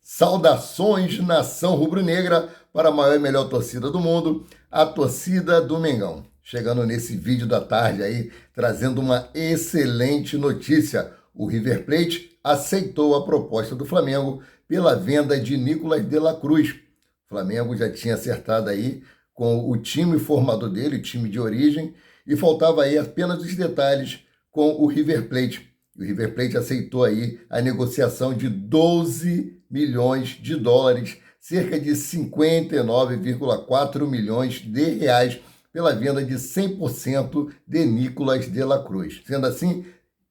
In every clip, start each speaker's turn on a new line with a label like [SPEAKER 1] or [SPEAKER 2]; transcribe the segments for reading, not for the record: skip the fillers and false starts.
[SPEAKER 1] Saudações, nação rubro-negra, para a maior e melhor torcida do mundo, a torcida do Mengão. Chegando nesse vídeo da tarde aí, trazendo uma excelente notícia. O River Plate aceitou a proposta do Flamengo pela venda de Nicolás de la Cruz. O Flamengo já tinha acertado aí com o time formador dele, o time de origem, e faltava aí apenas os detalhes com o River Plate. E o River Plate aceitou aí a negociação de 12 milhões de dólares, cerca de 59,4 milhões de reais, pela venda de 100% de Nicolás de la Cruz. Sendo assim,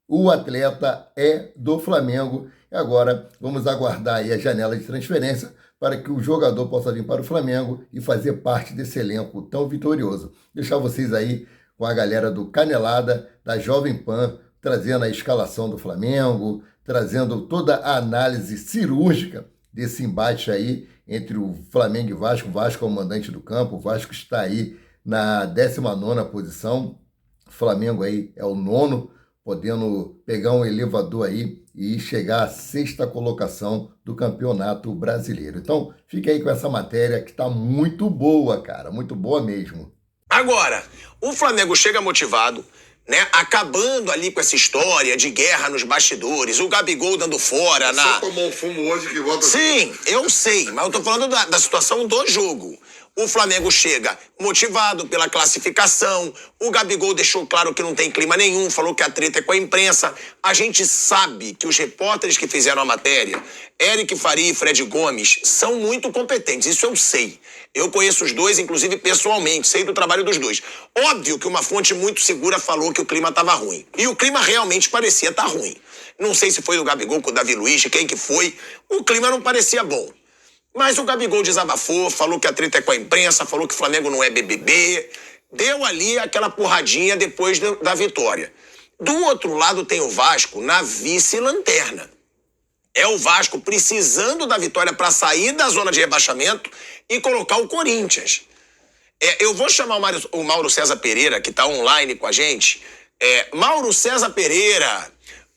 [SPEAKER 1] o atleta é do Flamengo. E agora vamos aguardar aí a janela de transferência para que o jogador possa vir para o Flamengo e fazer parte desse elenco tão vitorioso. Deixar vocês aí com a galera do Canelada, da Jovem Pan, trazendo a escalação do Flamengo, trazendo toda a análise cirúrgica desse embate aí entre o Flamengo e Vasco. O Vasco é o mandante do campo, o Vasco está aí na 19ª posição, o Flamengo aí é o 9º, podendo pegar um elevador aí e chegar à 6ª colocação do Campeonato Brasileiro. Então, fica aí com essa matéria que está muito boa, cara, muito boa mesmo.
[SPEAKER 2] Agora, o Flamengo chega motivado, né? Acabando ali com essa história de guerra nos bastidores, o Gabigol dando fora
[SPEAKER 3] Você tomou um fumo hoje que volta...
[SPEAKER 2] Sim, eu sei, mas eu tô falando da situação do jogo. O Flamengo chega motivado pela classificação, o Gabigol deixou claro que não tem clima nenhum, falou que a treta é com a imprensa. A gente sabe que os repórteres que fizeram a matéria, Eric Faria e Fred Gomes, são muito competentes, isso eu sei. Eu conheço os dois, inclusive pessoalmente, sei do trabalho dos dois. Óbvio que uma fonte muito segura falou que o clima estava ruim. E o clima realmente parecia estar ruim. Não sei se foi do Gabigol com o Davi Luiz, quem que foi, o clima não parecia bom. Mas o Gabigol desabafou, falou que a treta é com a imprensa, falou que o Flamengo não é BBB. Deu ali aquela porradinha depois da vitória. Do outro lado tem o Vasco na vice-lanterna. É o Vasco precisando da vitória para sair da zona de rebaixamento e colocar o Corinthians. Eu vou chamar o Mauro César Pereira, que está online com a gente. Mauro César Pereira,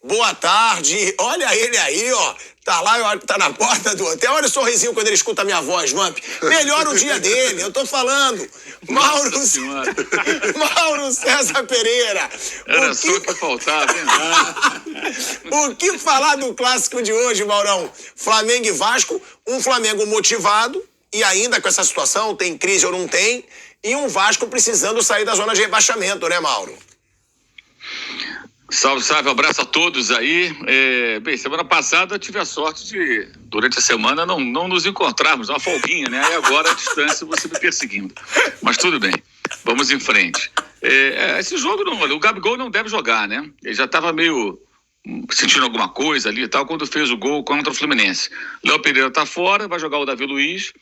[SPEAKER 2] boa tarde. Olha ele aí, ó. Tá lá, tá na porta do hotel. Olha o sorrisinho quando ele escuta a minha voz, Vamp. Melhora o dia dele, eu tô falando. Mauro César Pereira.
[SPEAKER 4] Era só o que faltava, hein?
[SPEAKER 2] O que falar do clássico de hoje, Maurão? Flamengo e Vasco, um Flamengo motivado, e ainda com essa situação, tem crise ou não tem, e um Vasco precisando sair da zona de rebaixamento, né, Mauro?
[SPEAKER 4] Salve, salve, abraço a todos aí. Bem, semana passada eu tive a sorte de, durante a semana, não nos encontrarmos, uma folguinha, né? E agora, à distância, você me perseguindo. Mas tudo bem, vamos em frente. Esse jogo, o Gabigol não deve jogar, né? Ele já estava meio sentindo alguma coisa ali e tal, quando fez o gol contra o Fluminense. Léo Pereira está fora, vai jogar o Davi Luiz,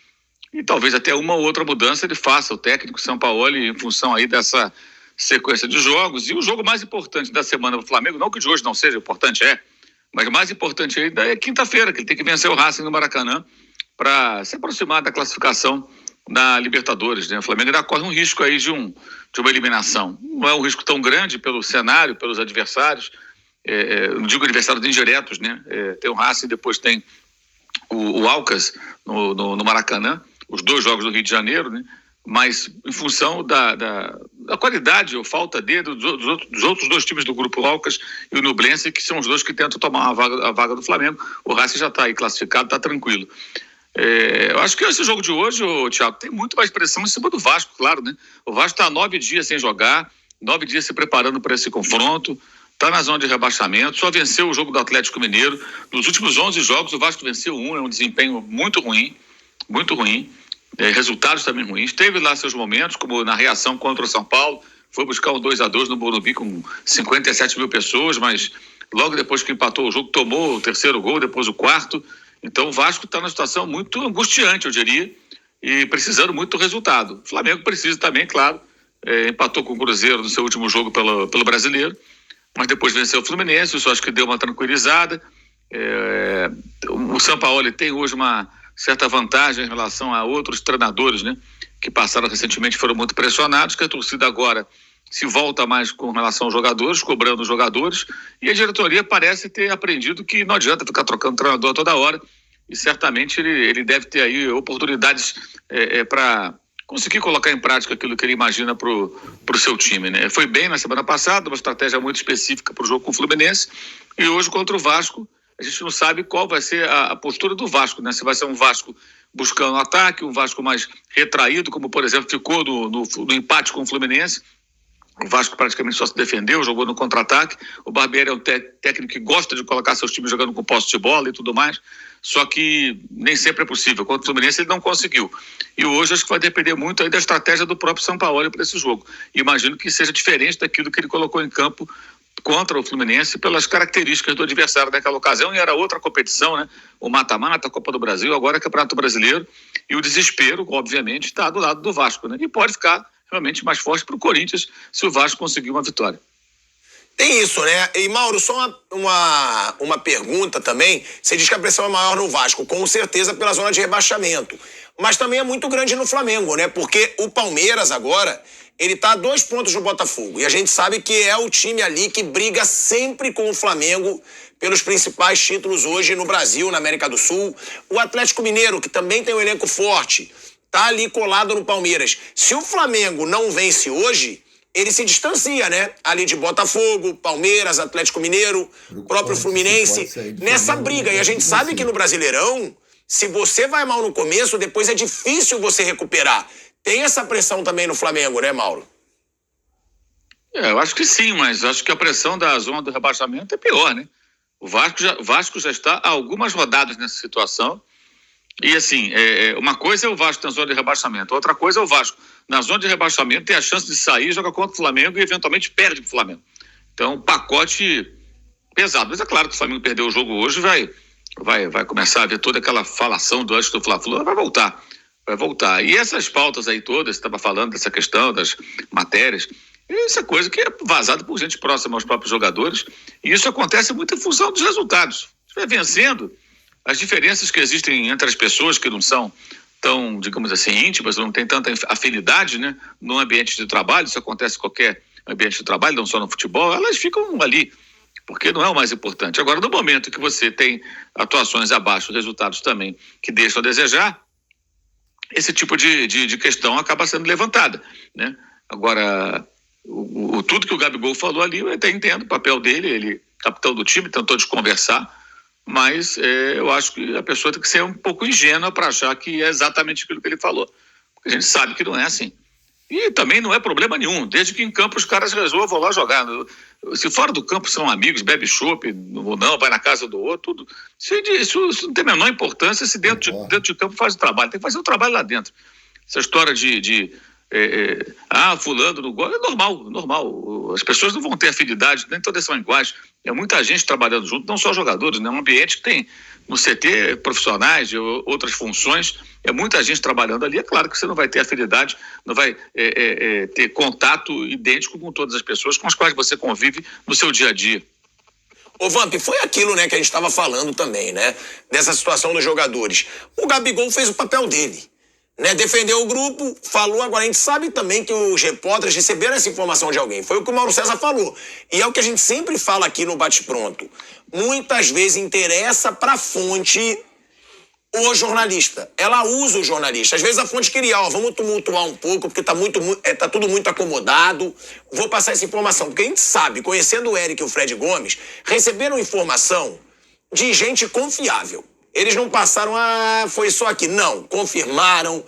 [SPEAKER 4] e talvez até uma ou outra mudança ele faça, o técnico Sampaoli, em função aí dessa sequência de jogos. E o jogo mais importante da semana do Flamengo, não que o de hoje não seja importante, mas o mais importante ainda é quinta-feira, que ele tem que vencer o Racing no Maracanã para se aproximar da classificação na Libertadores, né? O Flamengo ainda corre um risco aí de uma eliminação. Não é um risco tão grande pelo cenário, pelos adversários, não digo adversários indiretos, né? Tem o Racing, depois tem o Alcas no Maracanã, os dois jogos do Rio de Janeiro, né? Mas em função da qualidade ou falta dos outros dois times do grupo Alcas e o Nublense, que são os dois que tentam tomar a vaga do Flamengo. O Racing já está aí classificado, está tranquilo. Eu acho que esse jogo de hoje, Thiago, tem muito mais pressão em cima do Vasco, claro, né? O Vasco está há 9 dias sem jogar, 9 dias se preparando para esse confronto, está na zona de rebaixamento, só venceu o jogo do Atlético Mineiro. Nos últimos 11 jogos, o Vasco venceu é um desempenho muito ruim, muito ruim. Resultados também ruins, teve lá seus momentos, como na reação contra o São Paulo, foi buscar um 2-2 no Morumbi com 57 mil pessoas, mas logo depois que empatou o jogo, tomou o terceiro gol, depois o quarto. Então o Vasco está numa situação muito angustiante, eu diria, e precisando muito do resultado. O Flamengo precisa também, claro, empatou com o Cruzeiro no seu último jogo pelo Brasileiro, mas depois venceu o Fluminense, isso acho que deu uma tranquilizada. O Sampaoli tem hoje uma certa vantagem em relação a outros treinadores, né, que passaram recentemente, foram muito pressionados, que a torcida agora se volta mais com relação aos jogadores, cobrando os jogadores, e a diretoria parece ter aprendido que não adianta ficar trocando treinador toda hora, e certamente ele deve ter aí oportunidades para conseguir colocar em prática aquilo que ele imagina para o seu time, né? Foi bem na semana passada, uma estratégia muito específica para o jogo com o Fluminense, e hoje contra o Vasco, a gente não sabe qual vai ser a postura do Vasco, né? Se vai ser um Vasco buscando ataque, um Vasco mais retraído, como por exemplo ficou no empate com o Fluminense. O Vasco praticamente só se defendeu, jogou no contra-ataque. O Barbieri é um técnico que gosta de colocar seus times jogando com posse de bola e tudo mais, só que nem sempre é possível. Contra o Fluminense ele não conseguiu. E hoje acho que vai depender muito aí da estratégia do próprio Sampaoli para esse jogo. E imagino que seja diferente daquilo que ele colocou em campo contra o Fluminense pelas características do adversário naquela ocasião, e era outra competição, né? O mata-mata, a Copa do Brasil, agora é Campeonato Brasileiro, e o desespero, obviamente, está do lado do Vasco, né? E pode ficar realmente mais forte para o Corinthians se o Vasco conseguir uma vitória.
[SPEAKER 2] Tem isso, né? E, Mauro, só uma pergunta também. Você diz que a pressão é maior no Vasco, com certeza pela zona de rebaixamento. Mas também é muito grande no Flamengo, né? Porque o Palmeiras agora, ele tá a 2 pontos do Botafogo. E a gente sabe que é o time ali que briga sempre com o Flamengo pelos principais títulos hoje no Brasil, na América do Sul. O Atlético Mineiro, que também tem um elenco forte, tá ali colado no Palmeiras. Se o Flamengo não vence hoje, ele se distancia, né? Ali de Botafogo, Palmeiras, Atlético Mineiro, próprio Fluminense, nessa briga. E a gente sabe que no Brasileirão, se você vai mal no começo, depois é difícil você recuperar. Tem essa pressão também no Flamengo, né, Mauro?
[SPEAKER 4] Eu acho que sim, mas acho que a pressão da zona do rebaixamento é pior, né? O Vasco já está há algumas rodadas nessa situação. E assim, uma coisa é o Vasco na zona de rebaixamento, outra coisa é o Vasco na zona de rebaixamento tem a chance de sair, joga contra o Flamengo e eventualmente perde para o Flamengo. Então, um pacote pesado. Mas é claro que o Flamengo perdeu o jogo hoje, vai começar a ver toda aquela falação do antes do Fla-Flu, vai voltar. E essas pautas aí todas, você estava falando dessa questão das matérias, isso é coisa que é vazada por gente próxima aos próprios jogadores, e isso acontece muito em função dos resultados. Se estiver vencendo, as diferenças que existem entre as pessoas que não são tão, digamos assim, íntimas, não tem tanta afinidade, né, no ambiente de trabalho, isso acontece em qualquer ambiente de trabalho, não só no futebol, elas ficam ali, porque não é o mais importante. Agora, no momento que você tem atuações abaixo, resultados também que deixam a desejar, esse tipo de questão acaba sendo levantada, né? Agora, tudo que o Gabigol falou ali, eu até entendo o papel dele, ele, capitão do time, tentou desconversar, mas eu acho que a pessoa tem que ser um pouco ingênua para achar que é exatamente aquilo que ele falou, porque a gente sabe que não é assim. E também não é problema nenhum, desde que em campo os caras resolvam lá jogar. Se fora do campo são amigos, bebe chopp, ou não, vai na casa do outro, tudo. Isso não tem a menor importância se dentro de campo faz o trabalho. Tem que fazer o trabalho lá dentro. Essa história fulano no gol, é normal. As pessoas não vão ter afinidade, nem todas são iguais. É muita gente trabalhando junto, não só jogadores, né? Um ambiente que tem no CT profissionais de outras funções, é muita gente trabalhando ali. É claro que você não vai ter afinidade, não vai ter contato idêntico com todas as pessoas com as quais você convive no seu dia a dia.
[SPEAKER 2] Ô Vamp, foi aquilo, né, que a gente estava falando também, né? Dessa situação dos jogadores. O Gabigol fez o papel dele, né? Defendeu o grupo, falou. Agora a gente sabe também que os repórteres receberam essa informação de alguém. Foi o que o Mauro César falou. E é o que a gente sempre fala aqui no Bate Pronto. Muitas vezes interessa pra fonte o jornalista. Ela usa o jornalista. Às vezes a fonte queria, vamos tumultuar um pouco, porque tá tudo muito acomodado. Vou passar essa informação. Porque a gente sabe, conhecendo o Eric e o Fred Gomes, receberam informação de gente confiável. Eles não passaram, foi só aqui. Não, confirmaram,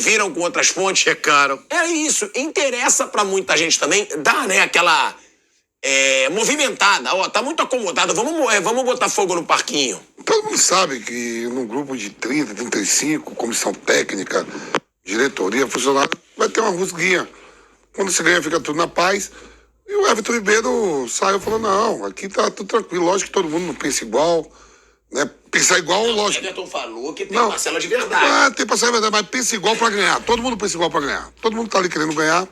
[SPEAKER 2] viram com outras fontes.
[SPEAKER 3] Checaram.
[SPEAKER 2] É isso. Interessa pra muita gente também, dá, né, aquela movimentada. Tá muito acomodado, vamos botar fogo no parquinho.
[SPEAKER 3] Todo mundo sabe que num grupo de 30, 35, comissão técnica, diretoria, funcionário, vai ter uma rusguinha. Quando se ganha, fica tudo na paz. E o Everton Ribeiro saiu e falou, não, aqui tá tudo tranquilo. Lógico que todo mundo não pensa igual, né? Pensar igual, lógico.
[SPEAKER 2] O Everton falou que tem parcela de verdade.
[SPEAKER 3] Tem parcela de verdade, mas pensa igual pra ganhar. Todo mundo pensa igual pra ganhar. Todo mundo tá ali querendo ganhar.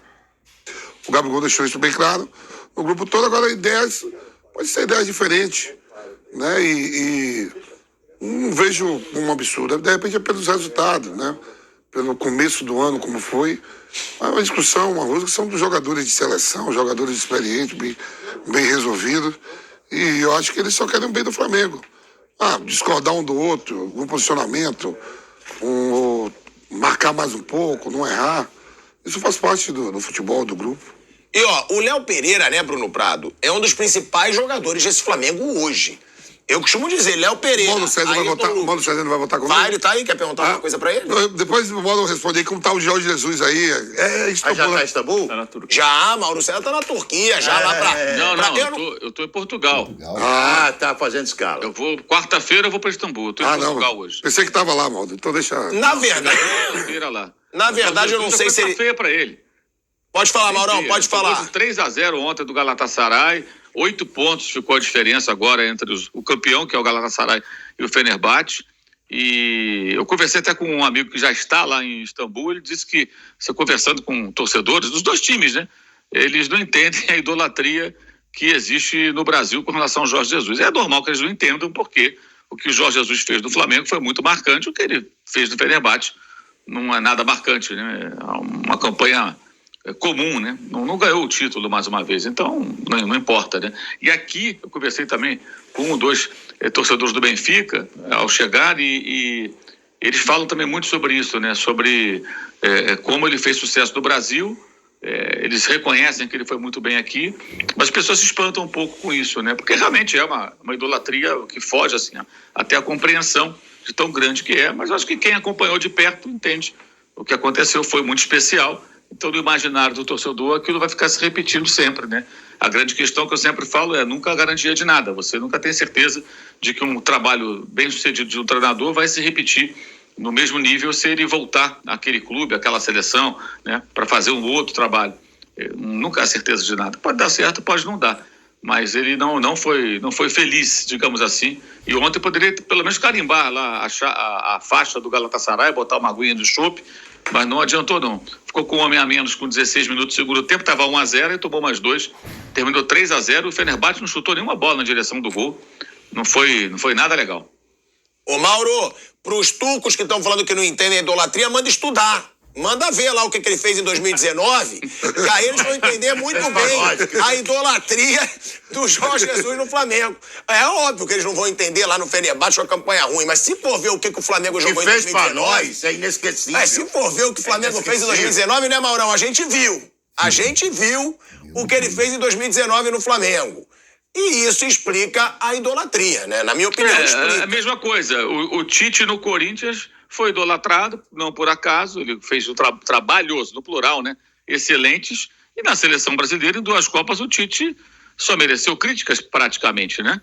[SPEAKER 3] O Gabigol deixou isso bem claro. No grupo todo, agora ideias, pode ser ideias diferentes, né? E não vejo um absurdo. De repente é pelos resultados, né? Pelo começo do ano, como foi. Mas uma discussão, uma coisa que são dos jogadores de seleção, jogadores experientes, bem resolvidos. E eu acho que eles só querem o bem do Flamengo. discordar um do outro, um posicionamento, marcar mais um pouco, não errar. Isso faz parte do futebol, do grupo.
[SPEAKER 2] E o Léo Pereira, né, Bruno Prado, é um dos principais jogadores desse Flamengo hoje. Eu costumo dizer, Léo Pereira...
[SPEAKER 3] O Mauro César não vai votar comigo?
[SPEAKER 2] Vai, ele tá aí, quer perguntar alguma coisa pra ele?
[SPEAKER 3] Depois o Mauro responder como tá o Jorge Jesus aí.
[SPEAKER 5] Já tá em Istambul?
[SPEAKER 4] Tá na Turquia.
[SPEAKER 2] Já, Mauro César tá na Turquia, já lá pra...
[SPEAKER 4] Eu tô em Portugal.
[SPEAKER 5] Tá fazendo escala.
[SPEAKER 4] Quarta-feira eu vou pra Istambul. Eu tô em Portugal hoje.
[SPEAKER 3] Pensei que tava lá, Mauro. Então deixa...
[SPEAKER 2] Na verdade...
[SPEAKER 4] Lá.
[SPEAKER 2] Na verdade, eu não sei se ele...
[SPEAKER 4] feia pra ele.
[SPEAKER 2] Pode falar, Maurão, pode falar.
[SPEAKER 4] 3-0 ontem do Galatasaray, 8 pontos ficou a diferença agora entre o campeão, que é o Galatasaray, e o Fenerbahçe. E eu conversei até com um amigo que já está lá em Istambul, ele disse que, você conversando com torcedores dos dois times, né? Eles não entendem a idolatria que existe no Brasil com relação ao Jorge Jesus. É normal que eles não entendam, porque o que o Jorge Jesus fez no Flamengo foi muito marcante, o que ele fez no Fenerbahçe não é nada marcante, né? É uma campanha comum, né? Não ganhou o título mais uma vez, então não importa, né? E aqui eu conversei também com dois torcedores do Benfica ao chegar e eles falam também muito sobre isso, né? Sobre como ele fez sucesso no Brasil. Eles reconhecem que ele foi muito bem aqui, mas as pessoas se espantam um pouco com isso, né? Porque realmente é uma idolatria que foge assim, até a compreensão de tão grande que é, mas acho que quem acompanhou de perto entende. O que aconteceu foi muito especial. Então, no imaginário do torcedor, aquilo vai ficar se repetindo sempre, né? A grande questão que eu sempre falo é nunca a garantia de nada. Você nunca tem certeza de que um trabalho bem sucedido de um treinador vai se repetir no mesmo nível se ele voltar àquele clube, àquela seleção, né? Para fazer um outro trabalho. Nunca há certeza de nada. Pode dar certo, pode não dar. Mas ele não foi feliz, digamos assim. E ontem poderia pelo menos carimbar lá a faixa do Galatasaray, botar uma aguinha de chope, mas não adiantou não. Ficou com um homem a menos com 16 minutos do segundo tempo, estava 1-0 e tomou mais 2. Terminou 3-0, o Fenerbahçe não chutou nenhuma bola na direção do gol. Não foi nada legal.
[SPEAKER 2] Ô Mauro, pros turcos que estão falando que não entendem a idolatria, manda estudar. Manda ver lá o que ele fez em 2019, que aí eles vão entender muito bem a idolatria do Jorge Jesus no Flamengo. É óbvio que eles não vão entender lá no Fenerbahçe a campanha ruim, mas se for ver o que o Flamengo jogou em 2019...
[SPEAKER 5] fez pra nós, é inesquecível.
[SPEAKER 2] Se for ver o que o Flamengo fez em 2019, né, Maurão? A gente viu o que ele fez em 2019 no Flamengo. E isso explica a idolatria, né? Na minha opinião, explica.
[SPEAKER 4] É a mesma coisa. O Tite no Corinthians foi idolatrado, não por acaso, ele fez trabalhos, no plural, né? Excelentes. E na seleção brasileira, em 2 Copas, o Tite só mereceu críticas praticamente, né?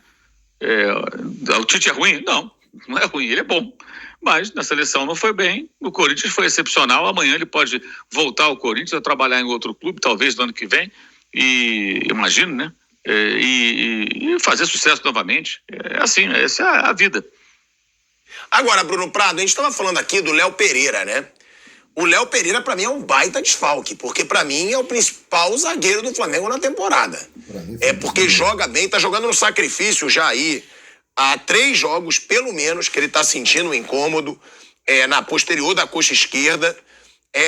[SPEAKER 4] O Tite é ruim? Não é ruim, ele é bom. Mas na seleção não foi bem, no Corinthians foi excepcional. Amanhã ele pode voltar ao Corinthians a trabalhar em outro clube, talvez no ano que vem, e imagino, né? E fazer sucesso novamente. É assim, essa é a vida.
[SPEAKER 2] Agora, Bruno Prado, a gente estava falando aqui do Léo Pereira, né? O Léo Pereira, pra mim, é um baita desfalque, porque pra mim é o principal zagueiro do Flamengo na temporada. Porque joga bem, tá jogando no sacrifício já aí. Há 3 jogos, pelo menos, que ele tá sentindo um incômodo na posterior da coxa esquerda.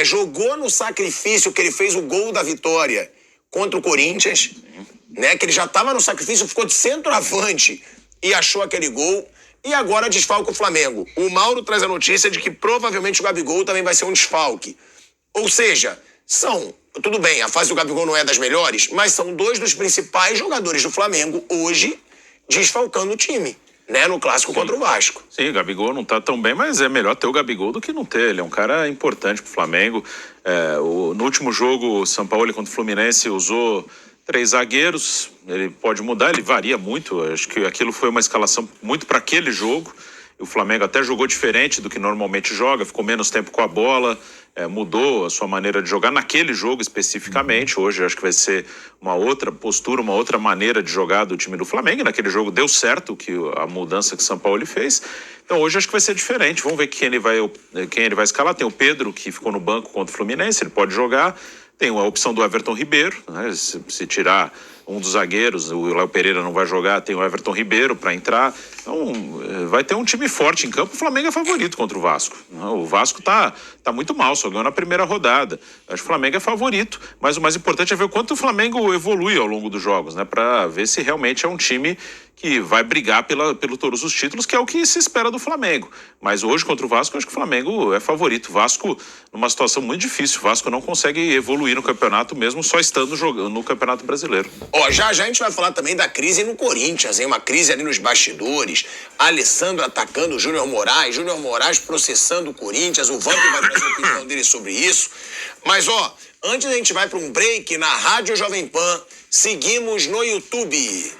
[SPEAKER 2] Jogou no sacrifício que ele fez o gol da vitória contra o Corinthians, né? Que ele já tava no sacrifício, ficou de centroavante e achou aquele gol. E agora desfalca o Flamengo. O Mauro traz a notícia de que provavelmente o Gabigol também vai ser um desfalque. Ou seja, tudo bem, a fase do Gabigol não é das melhores, mas são 2 dos principais jogadores do Flamengo hoje desfalcando o time, né, no clássico contra o Vasco.
[SPEAKER 6] Sim, o Gabigol não tá tão bem, mas é melhor ter o Gabigol do que não ter. Ele é um cara importante pro Flamengo. No último jogo, o Sampaoli contra o Fluminense usou 3 zagueiros, ele pode mudar, ele varia muito. Acho que aquilo foi uma escalação muito para aquele jogo. O Flamengo até jogou diferente do que normalmente joga, ficou menos tempo com a bola, mudou a sua maneira de jogar naquele jogo especificamente. Hoje acho que vai ser uma outra postura, uma outra maneira de jogar do time do Flamengo. E naquele jogo deu certo a mudança que o Sampaoli fez. Então hoje acho que vai ser diferente. Vamos ver quem ele vai escalar. Tem o Pedro, que ficou no banco contra o Fluminense, ele pode jogar. Tem a opção do Everton Ribeiro, né? Se tirar um dos zagueiros, o Léo Pereira não vai jogar, tem o Everton Ribeiro para entrar. Então, vai ter um time forte em campo. O Flamengo é favorito contra o Vasco. O Vasco tá muito mal, só ganhou na primeira rodada. Acho que o Flamengo é favorito, mas o mais importante é ver o quanto o Flamengo evolui ao longo dos jogos, né? Para ver se realmente é um time que vai brigar pelo todos os títulos, que é o que se espera do Flamengo. Mas hoje, contra o Vasco, eu acho que o Flamengo é favorito. O Vasco, numa situação muito difícil, o Vasco não consegue evoluir no campeonato, mesmo só estando jogando no Campeonato Brasileiro.
[SPEAKER 2] Ó, já a gente vai falar também da crise no Corinthians, hein? Uma crise ali nos bastidores. Alessandro atacando o Júnior Moraes processando o Corinthians. O Vamp vai trazer a opinião dele sobre isso. Mas, ó, antes a gente vai para um break na Rádio Jovem Pan, seguimos no YouTube.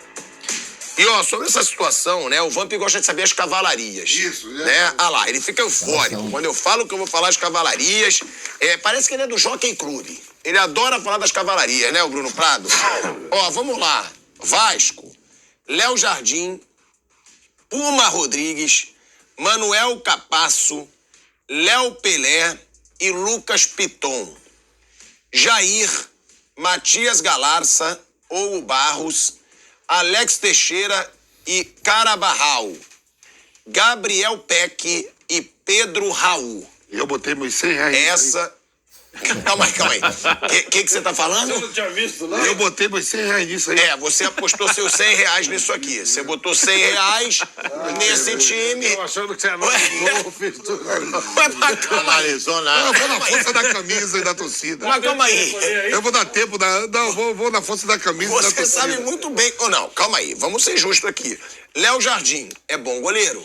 [SPEAKER 2] E, ó, sobre essa situação, né, o Vamp gosta de saber as cavalarias.
[SPEAKER 3] Isso,
[SPEAKER 2] né? Ah lá, ele fica eufórico. Quando eu falo que eu vou falar as cavalarias, parece que ele é do Jockey Club. Ele adora falar das cavalarias, né, o Bruno Prado? Ó, vamos lá. Vasco, Léo Jardim, Puma Rodrigues, Manuel Capasso, Léo Pelé e Lucas Piton. Jair, Matias Galarça ou Barros, Alex Teixeira e Carabarral, Gabriel Peck e Pedro Raul.
[SPEAKER 3] Eu botei meus 100 reais.
[SPEAKER 2] Essa... Calma aí. O que você tá falando?
[SPEAKER 3] Eu não tinha visto, não. Eu botei meus 100 reais nisso aí.
[SPEAKER 2] Você apostou seus 100 reais nisso aqui. Você botou 100 reais nesse time.
[SPEAKER 3] Eu achando que você era novo, fiz tudo.
[SPEAKER 5] Arizona.
[SPEAKER 3] Eu vou na força da camisa e da torcida.
[SPEAKER 2] Mas calma aí.
[SPEAKER 3] Eu vou dar tempo vou na força da camisa e da torcida.
[SPEAKER 2] Você sabe muito bem... Ou não, calma aí. Vamos ser justos aqui. Léo Jardim é bom goleiro.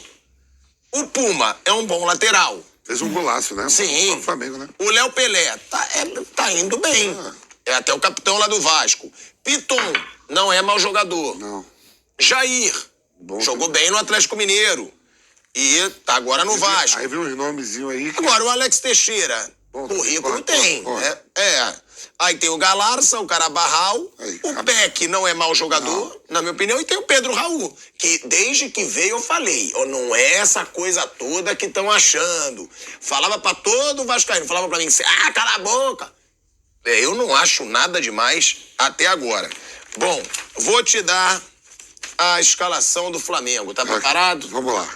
[SPEAKER 2] O Puma é um bom lateral.
[SPEAKER 3] Fez um golaço, né?
[SPEAKER 2] Sim.
[SPEAKER 3] O Flamengo, né?
[SPEAKER 2] O Léo Pelé tá indo bem. É até o capitão lá do Vasco. Piton não é mau jogador.
[SPEAKER 3] Não.
[SPEAKER 2] Jair jogou bem no Atlético Mineiro. E tá agora no Vasco.
[SPEAKER 3] Aí viu uns nomezinhos aí.
[SPEAKER 2] Agora o Alex Teixeira, currículo tem. Aí tem o Galarça, o Carabarral, o Peck não é mau jogador, na minha opinião, e tem o Pedro Raul, que desde que veio eu falei, não é essa coisa toda que estão achando. Falava pra todo vascaíno, falava pra mim, cala a boca. Eu não acho nada demais até agora. Bom, vou te dar a escalação do Flamengo, tá preparado?
[SPEAKER 3] Vamos lá.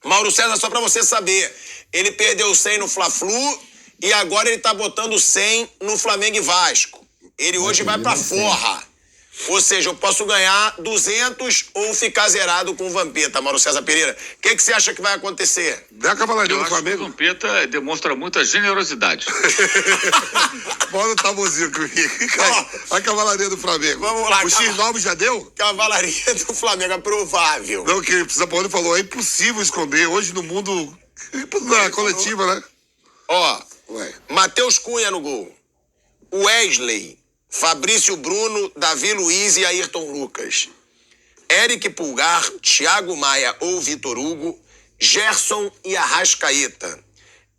[SPEAKER 2] Mauro César, só pra você saber, ele perdeu 100 no Fla-Flu e agora ele tá botando 100 no Flamengo e Vasco. Ele hoje vai pra forra. Ou seja, eu posso ganhar 200 ou ficar zerado com o Vampeta, Mauro César Pereira. O que você acha que vai acontecer?
[SPEAKER 3] Dá a cavalaria do
[SPEAKER 4] Eu acho que o
[SPEAKER 3] Flamengo.
[SPEAKER 4] Vampeta demonstra muita generosidade.
[SPEAKER 3] Bora o tabuzinho comigo. A cavalaria do Flamengo.
[SPEAKER 2] Vamos lá,
[SPEAKER 3] O X9 já deu?
[SPEAKER 2] Cavalaria do Flamengo, é provável.
[SPEAKER 3] Não, que o Sampaoli falou, é impossível esconder. Hoje no mundo, na coletiva, né?
[SPEAKER 2] Ó, Matheus Cunha no gol. Wesley, Fabrício Bruno, Davi Luiz e Ayrton Lucas. Eric Pulgar, Thiago Maia ou Vitor Hugo, Gerson e Arrascaeta.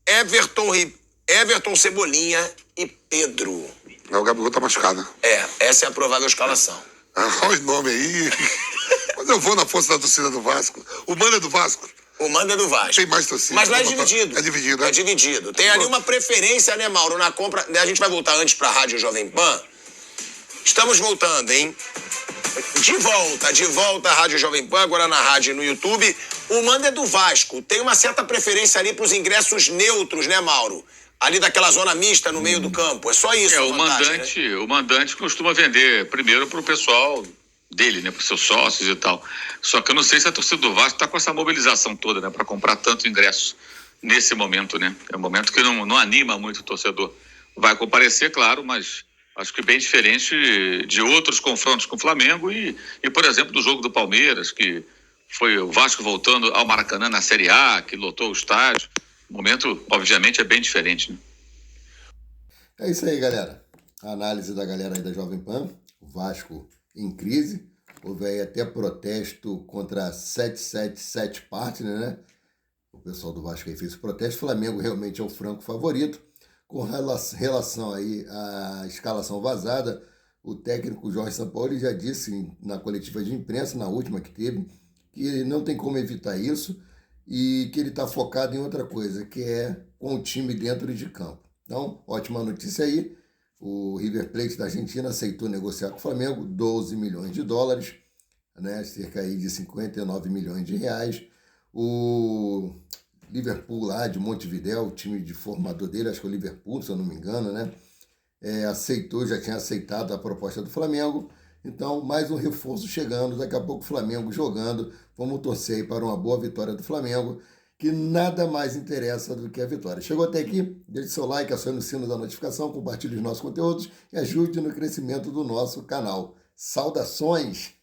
[SPEAKER 2] Everton Cebolinha e Pedro.
[SPEAKER 3] O Gabigol tá machucado.
[SPEAKER 2] Essa é a provável escalação.
[SPEAKER 3] Olha os nomes aí. Mas eu vou na força da torcida do Vasco. O mano é do Vasco.
[SPEAKER 2] O mando é do Vasco.
[SPEAKER 3] Tem mais torcida.
[SPEAKER 2] Mas lá é dividido.
[SPEAKER 3] É dividido, né?
[SPEAKER 2] É dividido. Tem ali uma preferência, né, Mauro, na compra. A gente vai voltar antes pra Rádio Jovem Pan. Estamos voltando, hein? De volta à Rádio Jovem Pan, agora na rádio e no YouTube. O mando é do Vasco. Tem uma certa preferência ali pros ingressos neutros, né, Mauro? Ali daquela zona mista no meio do campo. É só isso.
[SPEAKER 4] O mandante costuma vender primeiro pro pessoal dele, né, pros seus sócios e tal. Só que eu não sei se a torcida do Vasco tá com essa mobilização toda, né, para comprar tanto ingresso nesse momento, né? É um momento que não anima muito o torcedor. Vai comparecer, claro, mas acho que bem diferente de outros confrontos com o Flamengo e, por exemplo, do jogo do Palmeiras, que foi o Vasco voltando ao Maracanã na Série A, que lotou o estádio. O momento, obviamente, é bem diferente, né?
[SPEAKER 1] É isso aí, galera. A análise da galera aí da Jovem Pan. O Vasco em crise. Houve aí até protesto contra a 777 Partner, né? O pessoal do Vasco aí fez o protesto. O Flamengo realmente é o franco favorito. Com relação aí à escalação vazada, o técnico Jorge Sampaoli já disse na coletiva de imprensa, na última que teve, que não tem como evitar isso e que ele está focado em outra coisa, que é com o time dentro de campo. Então, ótima notícia aí. O River Plate da Argentina aceitou negociar com o Flamengo 12 milhões de dólares, né? Cerca aí de 59 milhões de reais. O Liverpool lá de Montevidéu, o time de formador dele, acho que é o Liverpool, se eu não me engano, né? Já tinha aceitado a proposta do Flamengo Então, mais um reforço chegando, daqui a pouco o Flamengo jogando. Vamos torcer aí para uma boa vitória do Flamengo, que nada mais interessa do que a vitória. Chegou até aqui? Deixe seu like, acione o sino da notificação, compartilhe os nossos conteúdos e ajude no crescimento do nosso canal. Saudações!